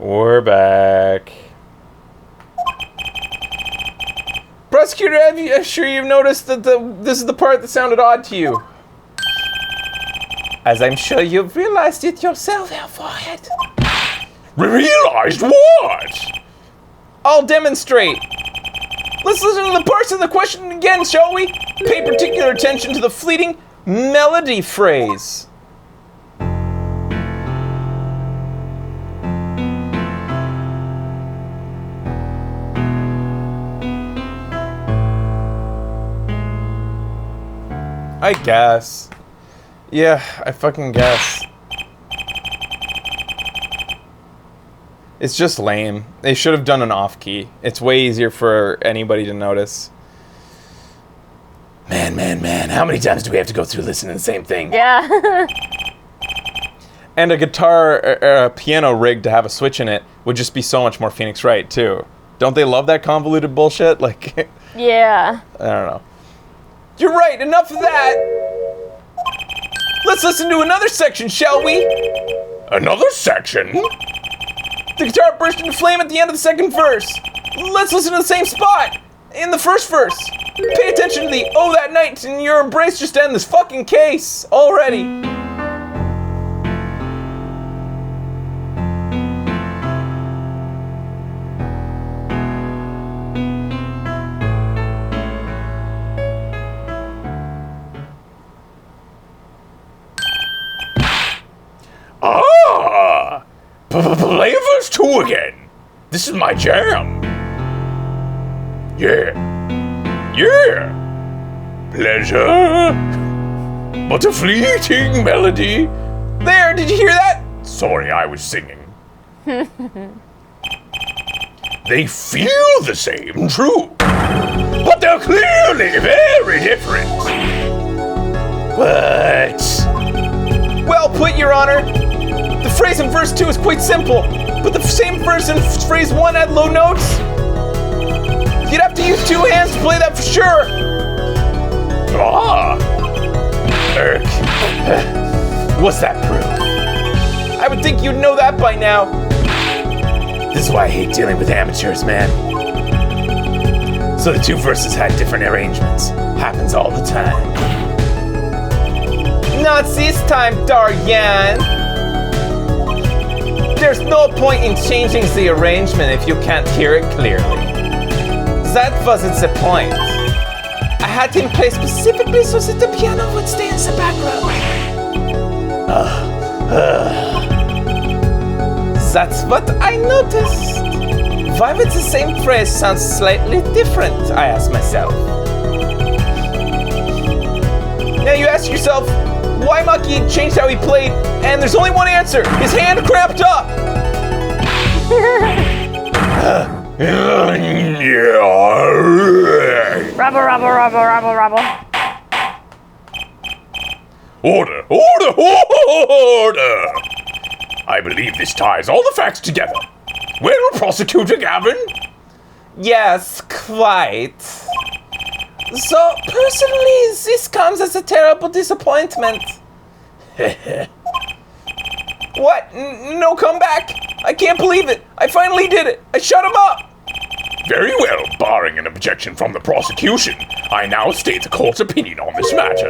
We're back. Prosecutor, I'm sure you've noticed that this is the part that sounded odd to you. As I'm sure you've realized it yourself, Herr Forehead. Realized what? I'll demonstrate. Let's listen to the parts of the question again, shall we? Pay particular attention to the fleeting melody phrase. I guess. Yeah, I fucking guess. It's just lame. They should have done an off key. It's way easier for anybody to notice. Man, how many times do we have to go through listening to the same thing? Yeah. And a guitar or a piano rig to have a switch in it would just be so much more Phoenix Wright, too. Don't they love that convoluted bullshit? Like, Yeah. I don't know. You're right, enough of that! Let's listen to another section, shall we? Another section? The guitar burst into flame at the end of the second verse. Let's listen to the same spot in the first verse. Pay attention to the "Oh, that night in your embrace just end this fucking case" already. Ah! Play verse 2 again. This is my jam. Yeah. Pleasure. But a fleeting melody. There, did you hear that? Sorry, I was singing. They feel the same, true. But they're clearly very different. What? Well put, Your Honor. The phrase in verse 2 is quite simple, but the same verse in phrase 1 had low notes. You'd have to use two hands to play that for sure. Ah. What's that prove? I would think you'd know that by now. This is why I hate dealing with amateurs, man. So the two verses had different arrangements. Happens all the time. Not this time, Daryan. There's no point in changing the arrangement if you can't hear it clearly. That wasn't the point. I had him play specifically so that the piano would stay in the background. That's what I noticed. Why would the same phrase sound slightly different, I asked myself. Now you ask yourself, why Maki changed how he played, and there's only one answer. His hand cramped up. Rubble. Order! I believe this ties all the facts together. Well, Prosecutor Gavin? Yes, quite. So, personally, this comes as a terrible disappointment. What? No comeback? I can't believe it. I finally did it. I shut him up. Very well, barring an objection from the prosecution, I now state the court's opinion on this matter.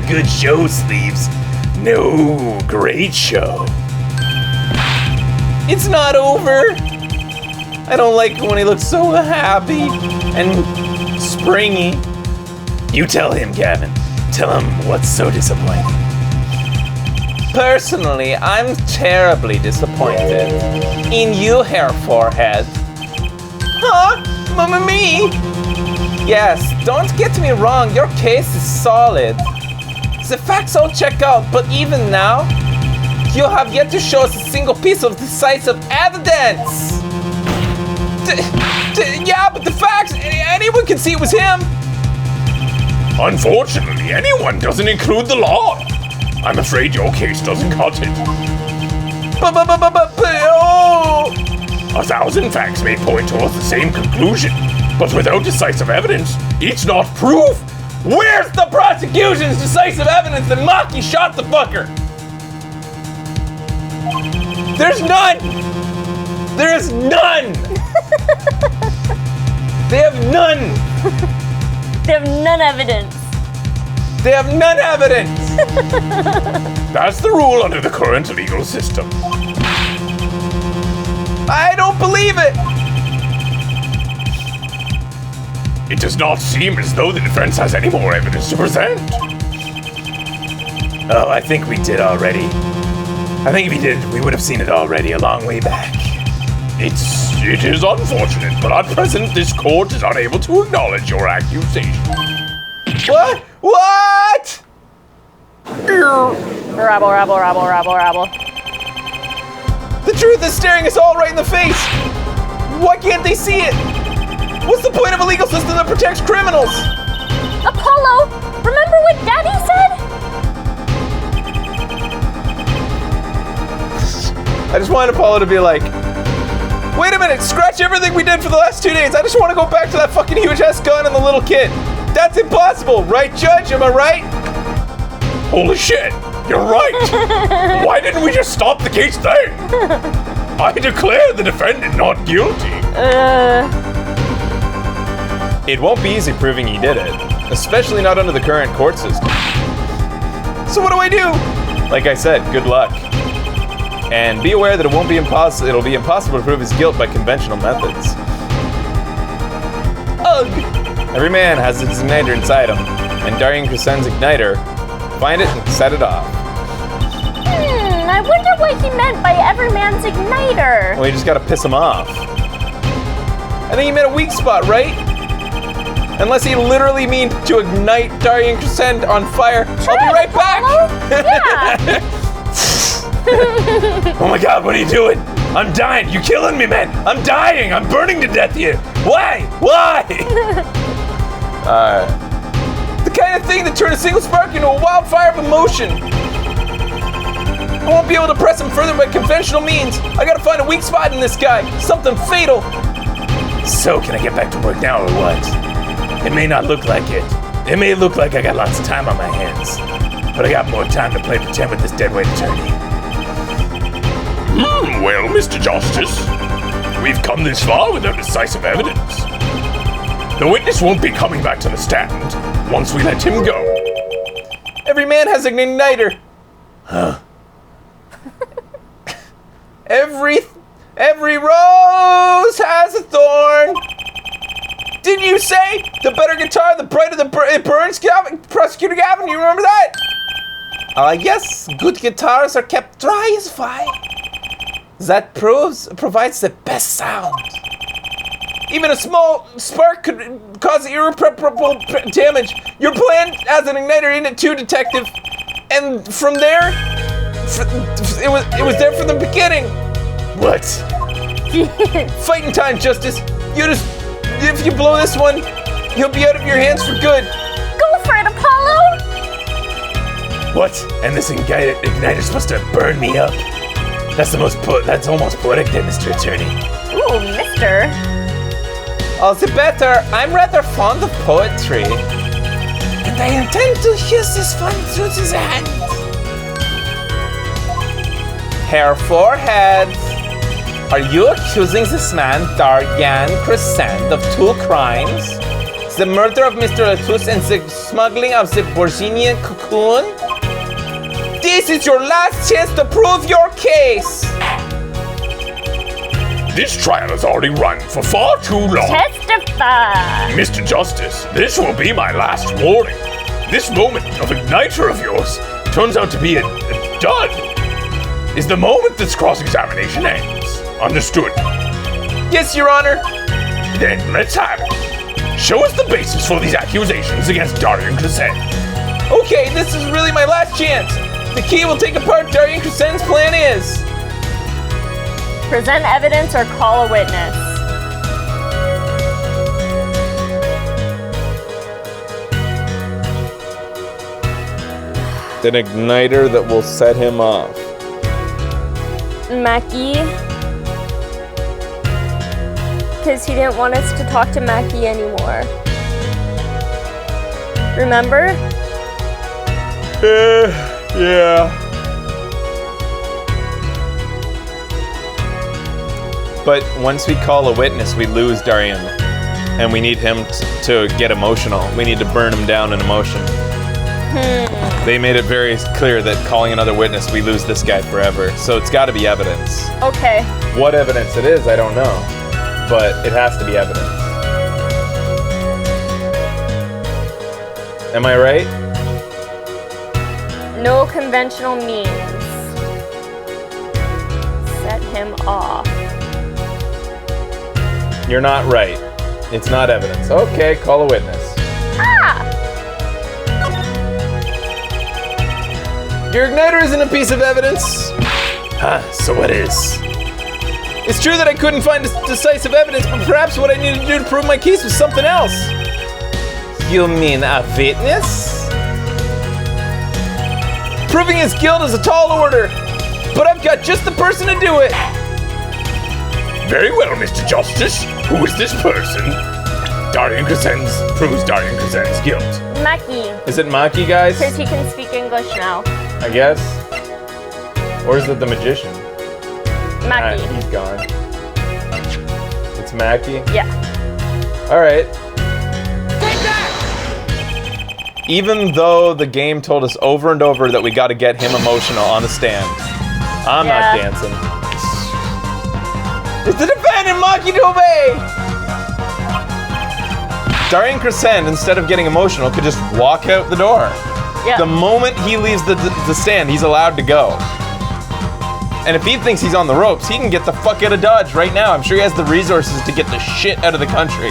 Good show, Sleeves. No, great show. It's not over. I don't like when he looks so happy and springy. You tell him, Gavin. Tell him what's so disappointing. Personally, I'm terribly disappointed in you, Herr Forehead. Huh? Mamma me? Yes, don't get me wrong, your case is solid. The facts all check out, but even now, you have yet to show us a single piece of decisive evidence. Yeah, but the facts, anyone can see it was him. Unfortunately, anyone doesn't include the law. I'm afraid your case doesn't cut it. Oh! 1,000 facts may point towards the same conclusion, but without decisive evidence, it's not proof. Where's the prosecution's decisive evidence that Maki shot the fucker? There's none! There is none! They have none! They have none evidence. They have none evidence! That's the rule under the current legal system. I don't believe it! It does not seem as though the defense has any more evidence to present. Oh, I think we did already. I think if we did, we would have seen it already a long way back. It is unfortunate, but at present this court is unable to acknowledge your accusation. What? What? Rabble, rabble, rabble, rabble, rabble. The truth is staring us all right in the face! Why can't they see it? What's the point of a legal system that protects criminals? Apollo, remember what Daddy said? I just wanted Apollo to be like, wait a minute, scratch everything we did for the last 2 days. I just want to go back to that fucking huge ass gun and the little kid. That's impossible, right, Judge? Am I right? Holy shit, you're right. Why didn't we just stop the case then? I declare the defendant not guilty. It won't be easy proving he did it, especially not under the current court system. So what do I do? Like I said, good luck. And be aware that it'll be impossible to prove his guilt by conventional methods. Ugh! Every man has his igniter inside him, and Darien Crescen's igniter, find it and set it off. I wonder what he meant by every man's igniter. Well, you just gotta piss him off. I think he meant a weak spot, right? Unless he literally means to ignite Darien Crescent on fire. I'll be right back! Yeah. Oh my god, what are you doing? I'm dying. You're killing me, man. I'm dying. I'm burning to death here. Why? Why? The kind of thing that turned a single spark into a wildfire of emotion. I won't be able to press him further by conventional means. I gotta find a weak spot in this guy. Something fatal. So, can I get back to work now or what? It may not look like it. It may look like I got lots of time on my hands. But I got more time to play pretend with this deadweight attorney. Well, Mr. Justice, we've come this far without decisive evidence. The witness won't be coming back to the stand once we let him go. Every man has an igniter. Huh? Every rose has a thorn. Didn't you say the better guitar, the brighter it burns, Prosecutor Gavin? You remember that? Yes, good guitars are kept dry as fire. That provides the best sound. Even a small spark could cause irreparable damage. Your plan has an igniter in it too, Detective. And from there, it was there from the beginning. What? Fighting time, Justice. If you blow this one, you'll be out of your hands for good. Go for it, Apollo! What? And this igniter's supposed to burn me up? That's almost poetic then, Mr. Attorney. Ooh, mister. All the better. I'm rather fond of poetry. And I intend to use this fun through his hand. Hair forehead. Are you accusing this man, Darien Crescent, of 2 crimes? The murder of Mr. Latus and the smuggling of the Borginian cocoon? This is your last chance to prove your case! This trial has already run for far too long. Testify! Mr. Justice, this will be my last warning. This moment of igniter of yours turns out to be a dud. Is the moment this cross-examination ends. Understood? Yes, Your Honor. Then let's have it. Show us the basis for these accusations against Darien Crescent. Okay, this is really my last chance. The key will take apart Darien Crescent's plan is. Present evidence or call a witness. An igniter that will set him off. Mackie. Because he didn't want us to talk to Mackie anymore. Remember? Yeah. But once we call a witness, we lose Darian. And we need him to get emotional. We need to burn him down in emotion. They made it very clear that calling another witness, we lose this guy forever. So it's got to be evidence. Okay. What evidence it is, I don't know. But it has to be evidence. Am I right? No conventional means. Set him off. You're not right. It's not evidence. Okay, call a witness. Ah! Your igniter isn't a piece of evidence. So what is? It's true that I couldn't find decisive evidence, but perhaps what I needed to do to prove my case was something else. You mean a witness? Proving his guilt is a tall order, but I've got just the person to do it. Very well, Mr. Justice. Who is this person? Darian Crescens proves Darian Crescens' guilt. Maki, Is it Maki, guys? because he can speak English now. I guess. Or is it the magician? Maki. He's gone. It's Maki? Yeah. Alright. Even though the game told us over and over that we gotta get him emotional on the stand, I'm not Yeah. dancing. It's the defendant, Maki Dobe! Darian Crescent, instead of getting emotional, could just walk out the door. Yeah. The moment he leaves the stand, he's allowed to go. And if he thinks he's on the ropes, he can get the fuck out of Dodge right now. I'm sure he has the resources to get the shit out of the country,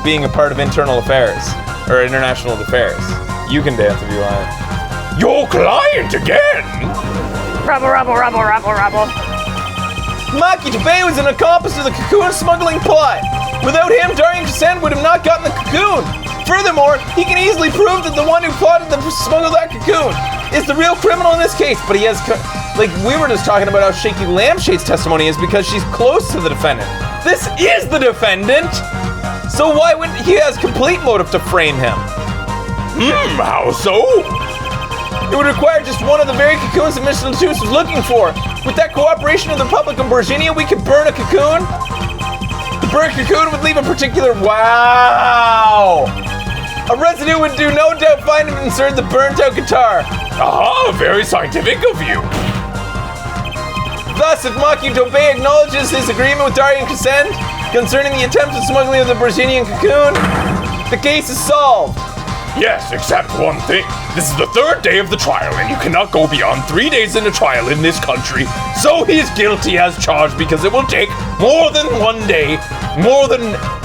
being a part of internal affairs, or international affairs. You can dance if you want. Your client again? Rubble, rubble, rubble, rubble, rubble. Maki Dobe was an accomplice to the cocoon smuggling plot. Without him, Darian Crescent would have not gotten the cocoon. Furthermore, he can easily prove that the one who plotted to smuggle that cocoon is the real criminal in this case. But he has, like, we were just talking about how shaky Lampshade's testimony is because she's close to the defendant. This is the defendant. So why would he has complete motive to frame him? How so? It would require just one of the very cocoons that Mr. Latus was looking for. With that cooperation of the Republic of Virginia, we could burn a cocoon. The burnt cocoon would leave a particular... Wow! A residue would do no doubt find him and insert the burnt out guitar. Ah, very scientific of you. Thus, if Maki Dobe acknowledges his agreement with Darian Crescent concerning the attempted smuggling of the Brazilian cocoon, the case is solved. Yes, except one thing. This is the third day of the trial, and you cannot go beyond 3 days in a trial in this country. So he is guilty as charged because it will take more than 1 day,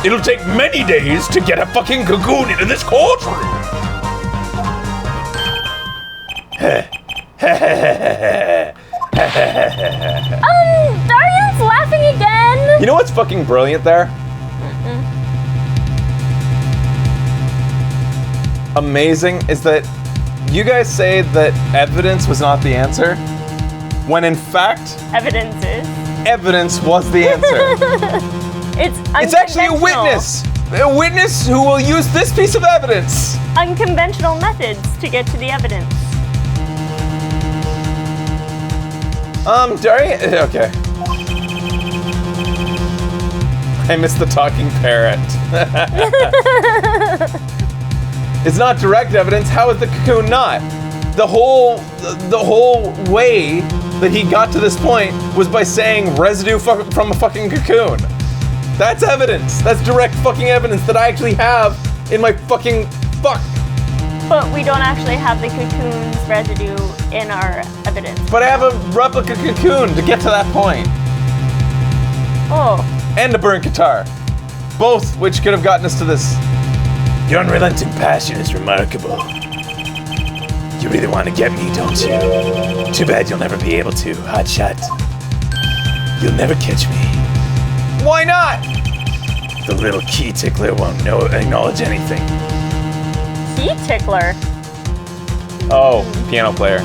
it'll take many days to get a fucking cocoon into this courtroom. Darian's laughing again. You know what's fucking brilliant there? Amazing is that you guys say that evidence was not the answer, when in fact, evidence was the answer. It's actually a unconventional. witness who will use this piece of evidence. Unconventional methods to get to the evidence. Darian, okay. I missed the talking parrot. It's not direct evidence. How is the cocoon not? The whole way that he got to this point was by saying residue from a fucking cocoon. That's evidence. That's direct fucking evidence that I actually have in my fucking fuck. But we don't actually have the cocoon's residue in our evidence. But I have a replica cocoon to get to that point. Oh. And a burnt guitar. Both which could have gotten us to this. Your unrelenting passion is remarkable. You really want to get me, don't you? Too bad you'll never be able to, hotshot. You'll never catch me. Why not? The little key tickler won't acknowledge anything. Key tickler? Oh, piano player.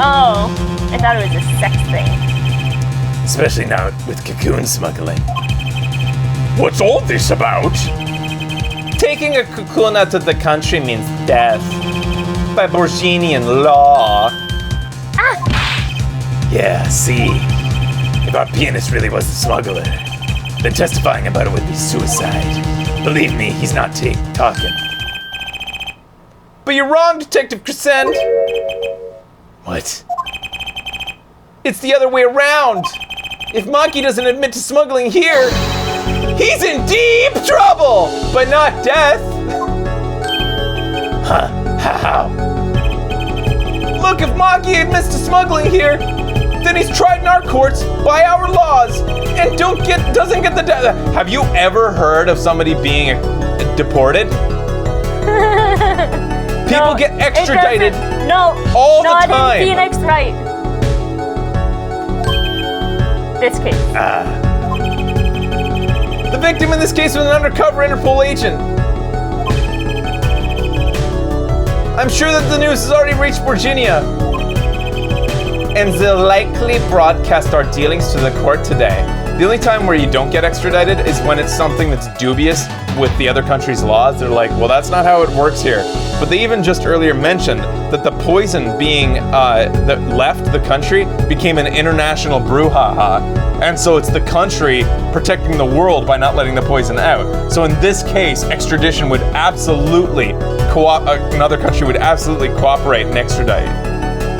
Oh, I thought it was a sex thing. Especially now with cocoon smuggling. What's all this about? Taking a cocoon out of the country means death. By Borginian law. Yeah, see? If our pianist really was the smuggler, then testifying about it would be suicide. Believe me, he's not talking. But you're wrong, Detective Crescent. What? It's the other way around. If Maki doesn't admit to smuggling here, he's in deep trouble, but not death. Huh? How? Look, if Maki admits to smuggling here, then he's tried in our courts by our laws and doesn't get the death. Have you ever heard of somebody being deported? People get extradited all the time. Not in Phoenix, right? This case. The victim in this case was an undercover Interpol agent. I'm sure that the news has already reached Virginia. And they'll likely broadcast our dealings to the court today. The only time where you don't get extradited is when it's something that's dubious with the other country's laws. They're like, well, that's not how it works here. But they even just earlier mentioned that the poison that left the country became an international brouhaha. And so it's the country protecting the world by not letting the poison out. So in this case, extradition would absolutely another country would absolutely cooperate and extradite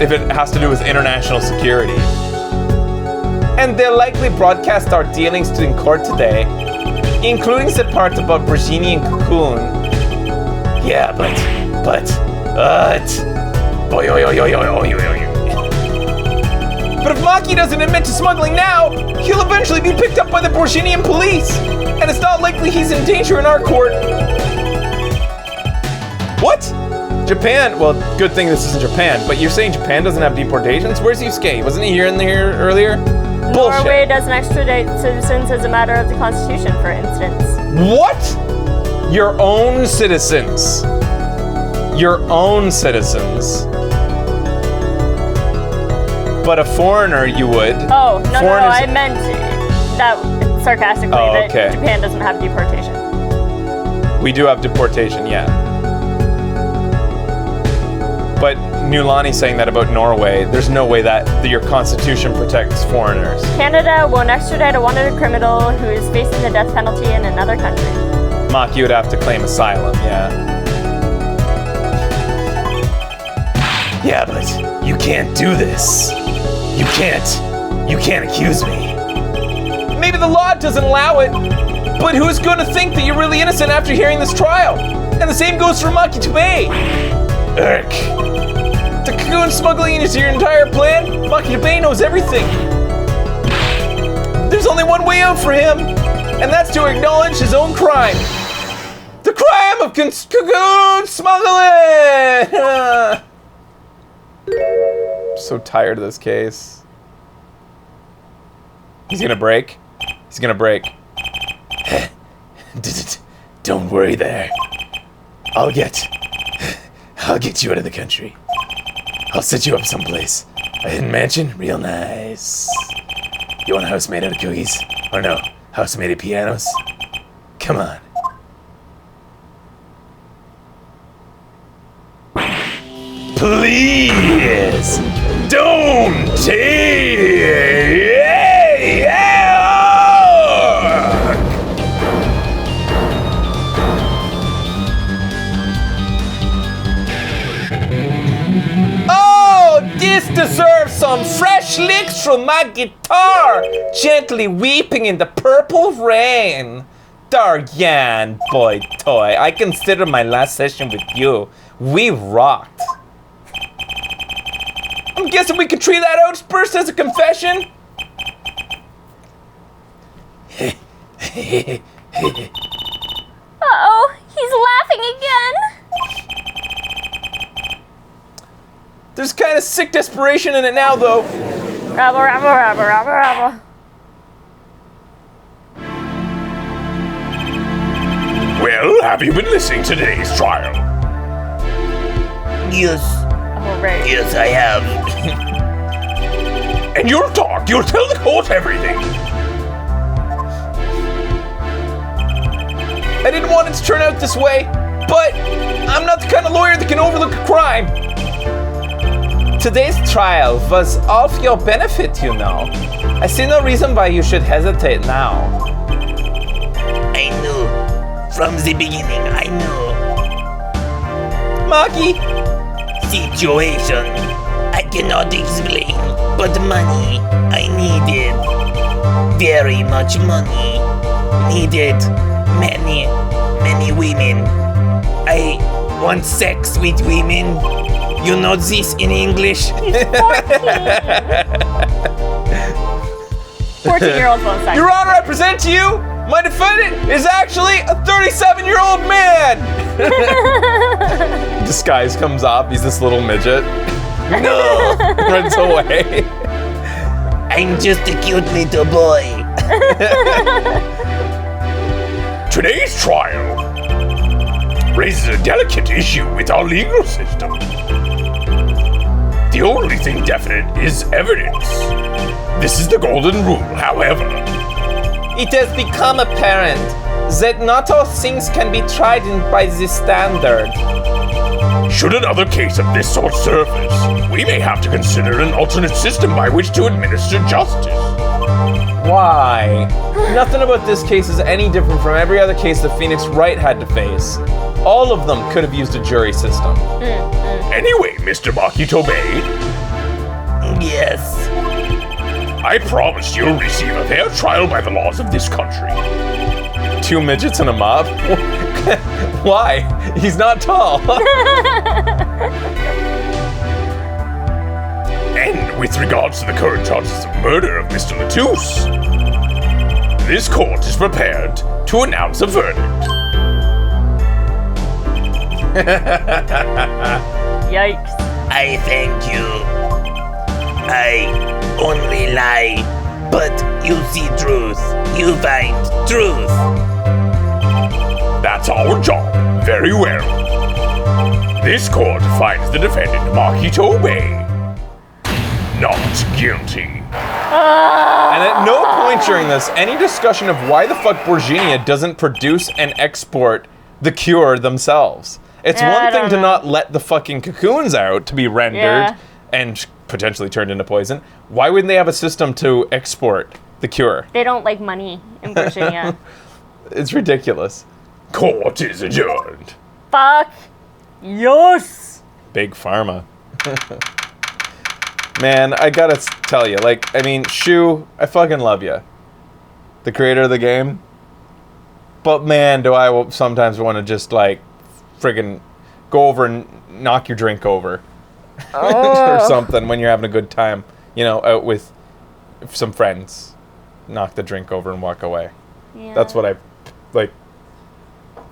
if it has to do with international security. And they'll likely broadcast our dealings in court today, including the part about Virginian cocoon. Yeah, but. But if Maki doesn't admit to smuggling now, he'll eventually be picked up by the Borginian police, and it's not likely he's in danger in our court. What? Japan? Well, good thing this isn't Japan, but you're saying Japan doesn't have deportations? Where's Yusuke? Wasn't he here earlier? Bullshit. Norway doesn't extradite citizens as a matter of the Constitution, for instance. What? Your own citizens. Your own citizens. But a foreigner, you would. Oh, no, I meant that sarcastically, that Japan doesn't have deportation. We do have deportation, yeah. But Nulani's saying that about Norway. There's no way that your constitution protects foreigners. Canada won't extradite a wanted criminal who is facing the death penalty in another country. Maki would have to claim asylum, yeah. Yeah, but you can't do this. You can't accuse me. Maybe the law doesn't allow it, but who's going to think that you're really innocent after hearing this trial? And the same goes for Maki Tubei. Irk. The cocoon smuggling is your entire plan? Maki Tubei knows everything. There's only one way out for him, and that's to acknowledge his own crime. The crime of cocoon smuggling! So tired of this case. He's gonna break. He's gonna break. Don't worry there. I'll get you out of the country. I'll set you up someplace. A hidden mansion, real nice. You want a house made out of cookies? Or no, house made of pianos? Come on. Please don't take. Oh, this deserves some fresh licks from my guitar, gently weeping in the purple rain. Daryan, boy toy, I consider my last session with you. We rocked. I'm guessing we could treat that outburst as a confession? Uh-oh, he's laughing again. There's kind of sick desperation in it now, though. Rabble, rabble, rabble, rabble, rabble. Well, have you been listening to today's trial? Yes. Oh, right. Yes, I have. And you'll talk. You'll tell the court everything. I didn't want it to turn out this way, but I'm not the kind of lawyer that can overlook a crime. Today's trial was all for your benefit, you know. I see no reason why you should hesitate now. I knew. From the beginning, I knew. Maki, Situation. I cannot explain, but money. I needed. Very much money. Needed many, many women. I want sex with women. You know this in English? 14-year-olds won't sign. Your Honor, I present to you, my defendant is actually a 37-year-old man. Disguise comes off, he's this little midget. No! Runs away. I'm just a cute little boy. Today's trial raises a delicate issue with our legal system. The only thing definite is evidence. This is the golden rule, however. It has become apparent that not all things can be tried by this standard. Should another case of this sort surface, we may have to consider an alternate system by which to administer justice. Why? Nothing about this case is any different from every other case that Phoenix Wright had to face. All of them could have used a jury system. Anyway, Mr. Maki Tobey, Yes. I promise you'll receive a fair trial by the laws of this country. 2 midgets and a mop? Why? He's not tall. And with regards to the current charges of murder of Mr. Latouche, this court is prepared to announce a verdict. Yikes. I thank you. I only lie, but you see truth. You find truth. That's our job. Very well. This court finds the defendant, Maki Tobey, not guilty. And at no point during this, any discussion of why the fuck Borginia doesn't produce and export the cure themselves. It's Yeah, I one thing don't to know. not let the fucking cocoons out to be rendered Yeah. and potentially turned into poison. Why wouldn't they have a system to export the cure? They don't like money in Virginia. It's ridiculous. Court is adjourned. Fuck. Yes. Big pharma. Man, I gotta tell you, like, I mean, Shu, I fucking love you. The creator of the game. But man, do I sometimes want to just, like, friggin' go over and knock your drink over. Or something when you're having a good time. You know, out with some friends. Knock the drink over and walk away. Yeah. That's what I, like,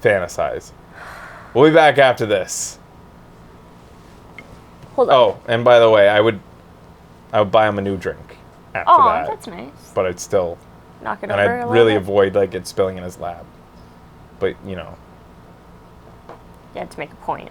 fantasize. We'll be back after this. Hold on. Oh, and by the way, I would buy him a new drink after Oh, that. that's nice. But I'd still, Knock it and over. I'd a little really bit. avoid like it spilling in his lap. But you know, You had to make a point.